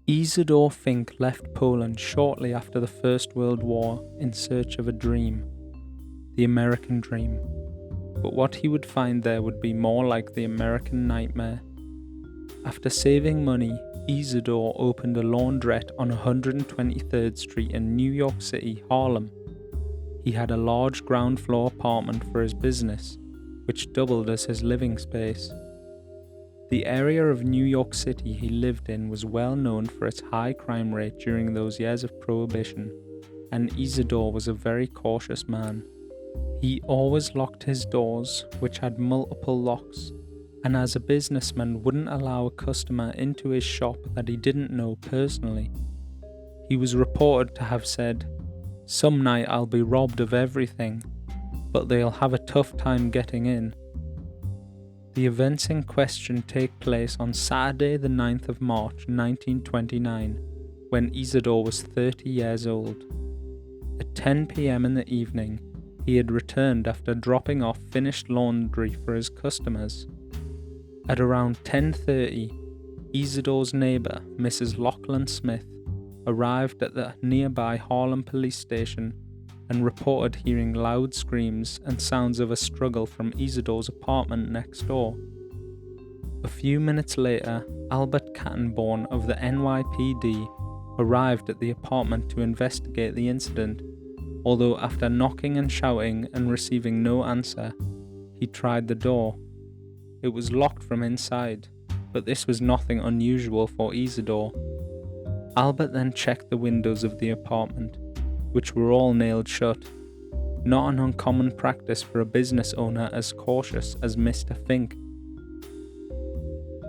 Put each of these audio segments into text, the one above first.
Isidore Fink left Poland shortly after the First World War in search of a dream, the American dream. But what he would find there would be more like the American nightmare. After saving money, Isidore opened a laundrette on 123rd Street in New York City, Harlem. He had a large ground floor apartment for his business, which doubled as his living space. The area of New York City he lived in was well known for its high crime rate during those years of Prohibition, and Isidore was a very cautious man. He always locked his doors, which had multiple locks, and as a businessman wouldn't allow a customer into his shop that he didn't know personally. He was reported to have said, "Some night I'll be robbed of everything, but they'll have a tough time getting in." The events in question take place on Saturday the 9th of March 1929, when Isidore was 30 years old. At 10 p.m. in the evening, he had returned after dropping off finished laundry for his customers. At around 10:30, Isidore's neighbour, Mrs. Lachlan Smith, arrived at the nearby Harlem police station and reported hearing loud screams and sounds of a struggle from Isidore's apartment next door. A few minutes later, Albert Kattenborn of the NYPD arrived at the apartment to investigate the incident, although after knocking and shouting and receiving no answer, he tried the door. It was locked from inside, but this was nothing unusual for Isidore. Albert then checked the windows of the apartment, which were all nailed shut, not an uncommon practice for a business owner as cautious as Mr. Fink.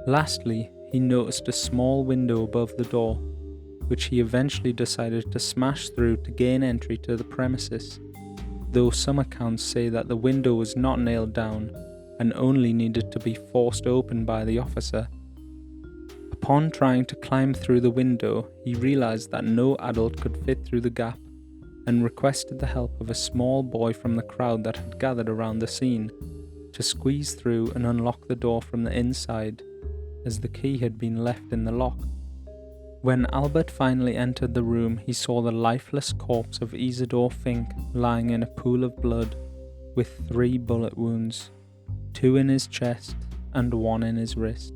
Lastly, he noticed a small window above the door, which he eventually decided to smash through to gain entry to the premises, though some accounts say that the window was not nailed down and only needed to be forced open by the officer. Upon trying to climb through the window, he realized that no adult could fit through the gap and requested the help of a small boy from the crowd that had gathered around the scene to squeeze through and unlock the door from the inside, as the key had been left in the lock. When Albert finally entered the room, he saw the lifeless corpse of Isidore Fink lying in a pool of blood with 3 bullet wounds, 2 in his chest and 1 in his wrist.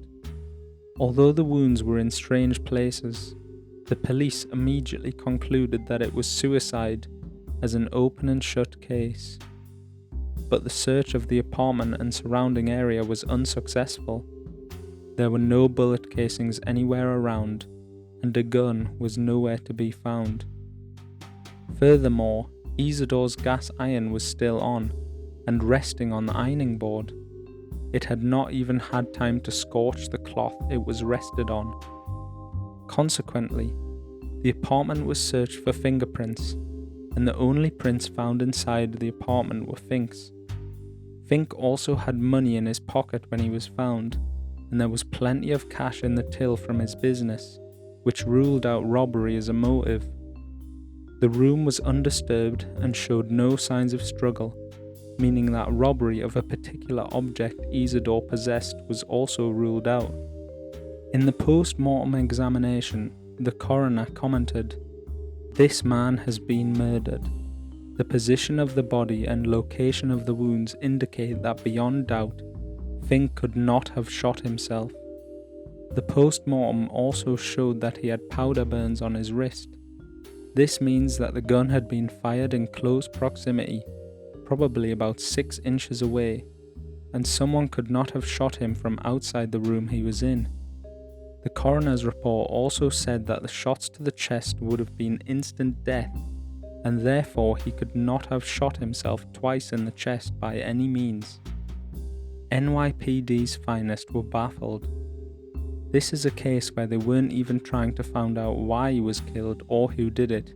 Although the wounds were in strange places, the police immediately concluded that it was suicide as an open and shut case. But the search of the apartment and surrounding area was unsuccessful. There were no bullet casings anywhere around, and a gun was nowhere to be found. Furthermore, Isidore's gas iron was still on and resting on the ironing board. It had not even had time to scorch the cloth it was rested on. Consequently, the apartment was searched for fingerprints, and the only prints found inside the apartment were Fink's. Fink also had money in his pocket when he was found, and there was plenty of cash in the till from his business, which ruled out robbery as a motive. The room was undisturbed and showed no signs of struggle, meaning that robbery of a particular object Isidore possessed was also ruled out. In the post-mortem examination, the coroner commented, "This man has been murdered. The position of the body and location of the wounds indicate that beyond doubt, Fink could not have shot himself." The post-mortem also showed that he had powder burns on his wrist. This means that the gun had been fired in close proximity, probably about 6 inches away, and someone could not have shot him from outside the room he was in. The coroner's report also said that the shots to the chest would have been instant death, and therefore he could not have shot himself twice in the chest by any means. NYPD's finest were baffled. This is a case where they weren't even trying to find out why he was killed or who did it.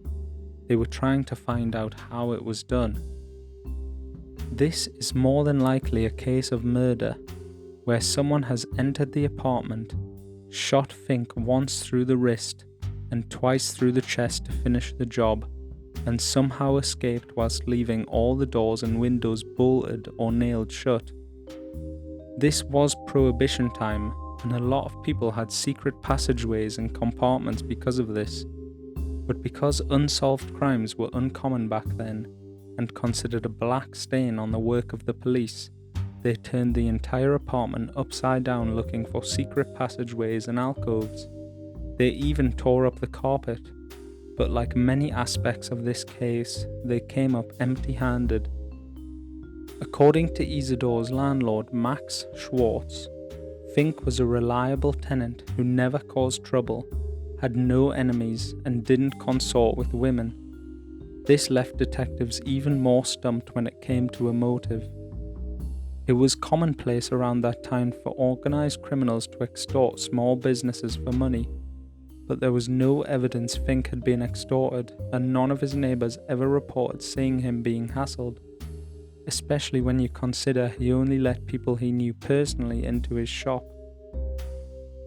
They were trying to find out how it was done. This is more than likely a case of murder, where someone has entered the apartment, shot Fink once through the wrist and twice through the chest to finish the job, and somehow escaped whilst leaving all the doors and windows bolted or nailed shut. This was Prohibition time, and a lot of people had secret passageways and compartments because of this. But because unsolved crimes were uncommon back then, and considered a black stain on the work of the police, they turned the entire apartment upside down looking for secret passageways and alcoves. They even tore up the carpet, but like many aspects of this case, they came up empty-handed. According to Isidore's landlord, Max Schwartz, Fink was a reliable tenant who never caused trouble, had no enemies, and didn't consort with women. This left detectives even more stumped when it came to a motive. It was commonplace around that time for organized criminals to extort small businesses for money, but there was no evidence Fink had been extorted, and none of his neighbors ever reported seeing him being hassled, especially when you consider he only let people he knew personally into his shop.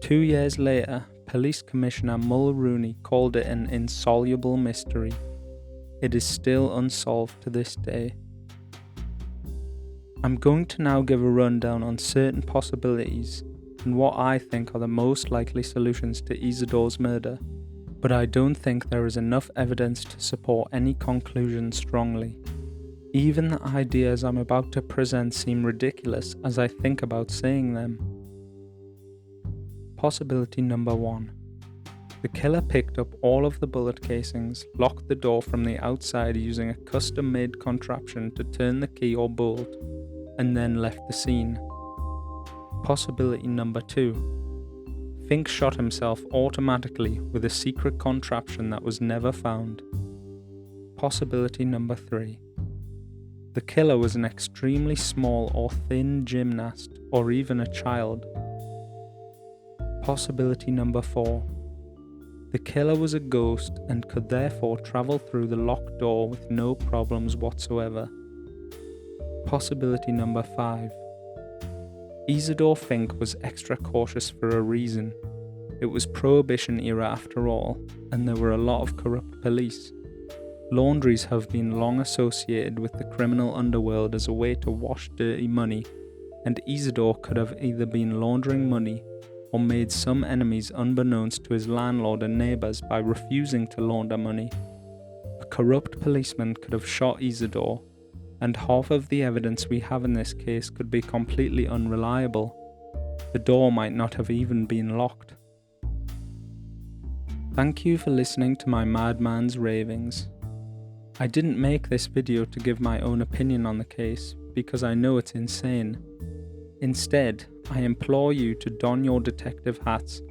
2 years later, Police Commissioner Mulrooney called it an insoluble mystery. It is still unsolved to this day. I'm going to now give a rundown on certain possibilities and what I think are the most likely solutions to Isidore's murder, but I don't think there is enough evidence to support any conclusion strongly. Even the ideas I'm about to present seem ridiculous as I think about saying them. Possibility number 1. The killer picked up all of the bullet casings, locked the door from the outside using a custom-made contraption to turn the key or bolt, and then left the scene. Possibility number 2. Fink shot himself automatically with a secret contraption that was never found. Possibility number 3. The killer was an extremely small or thin gymnast, or even a child. Possibility number 4. The killer was a ghost and could therefore travel through the locked door with no problems whatsoever. Possibility number 5. Isidore Fink was extra cautious for a reason. It was Prohibition era after all, and there were a lot of corrupt police. Laundries have been long associated with the criminal underworld as a way to wash dirty money, and Isidore could have either been laundering money or made some enemies unbeknownst to his landlord and neighbours by refusing to launder money. A corrupt policeman could have shot Isidore, and half of the evidence we have in this case could be completely unreliable. The door might not have even been locked. Thank you for listening to my madman's ravings. I didn't make this video to give my own opinion on the case, because I know it's insane. Instead, I implore you to don your detective hats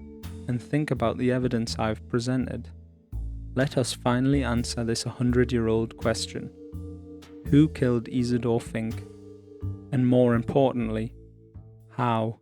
and think about the evidence I've presented. Let us finally answer this 100-year-old question. Who killed Isidore Fink? And more importantly, how?